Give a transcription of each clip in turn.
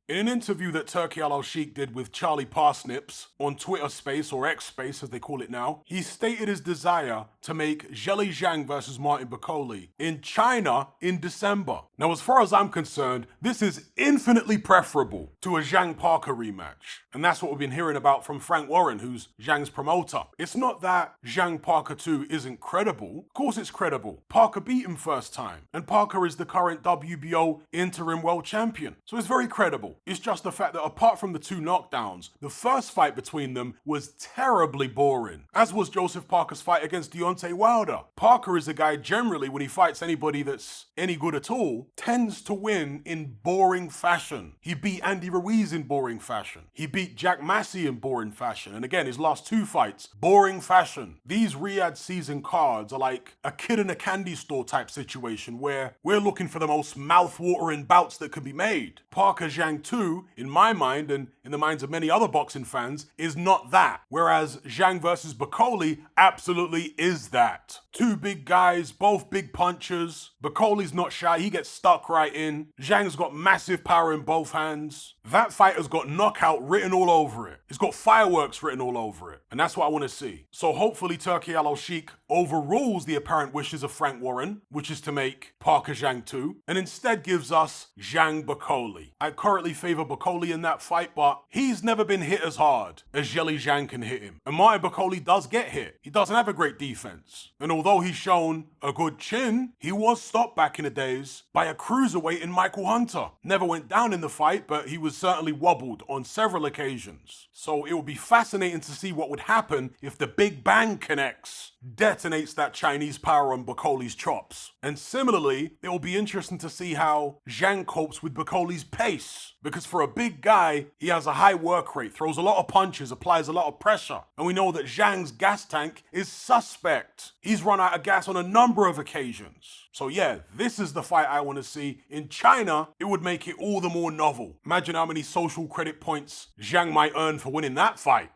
In an interview that Turki Alalshikh did with Charlie Parsnips on Twitter Space or X Space as they call it now, he stated his desire to make Zhang versus Martin Bakole in China in December. Now, as far as I'm concerned, this is infinitely preferable to a Zhang Parker rematch. And that's what we've been hearing about from Frank Warren, who's Zhang's promoter. It's not that Zhang Parker 2 isn't credible. Of course it's credible. Parker beat him first time, and Parker is the current WBO interim world champion. So it's very credible. It's just the fact that apart from the two knockdowns, the first fight between them was terribly boring, as was Joseph Parker's fight against Deontay Wilder. Parker is a guy generally, when he fights anybody that's any good at all, tends to win in boring fashion. He beat Andy Ruiz in boring fashion. He beat Jack Massey in boring fashion. And again, his last two fights, boring fashion. These Riyadh season cards are like a kid in a candy store type situation where we're looking for the most mouth-watering bouts that can be made. Parker Zhang 2, in my mind and in the minds of many other boxing fans, is not that. Whereas Zhang versus Bakole absolutely is that. Two big guys, both big punchers. Bakole's not shy, he gets stuck right in. Zhang's got massive power in both hands. That fight has got knockout written all over it. It's got fireworks written all over it. And that's what I want to see. So hopefully Turki Alalshikh overrules the apparent wishes of Frank Warren, which is to make Parker Zhang 2, and instead gives us Zhang Bakole. I currently favor Bakole in that fight, but he's never been hit as hard as Zhang can hit him. And Martin Bakole does get hit. He doesn't have a great defense. And although he's shown a good chin, he was stopped back in the days by a cruiserweight in Michael Hunter. Never went down in the fight, but he was certainly wobbled on several occasions. So it will be fascinating to see what would happen if the Big Bang connects, detonates that Chinese power on Bakole's chops. And similarly, it will be interesting to see how Zhang copes with Bakole's pace. Because for a big guy, he has a high work rate, throws a lot of punches, applies a lot of pressure. And we know that Zhang's gas tank is suspect. He's run out of gas on a number of occasions. So yeah, this is the fight I want to see. In China, it would make it all the more novel. Imagine how many social credit points Zhang might earn for winning that fight.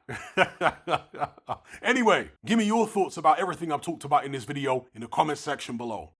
Anyway, give me your thoughts about everything I've talked about in this video in the comment section below.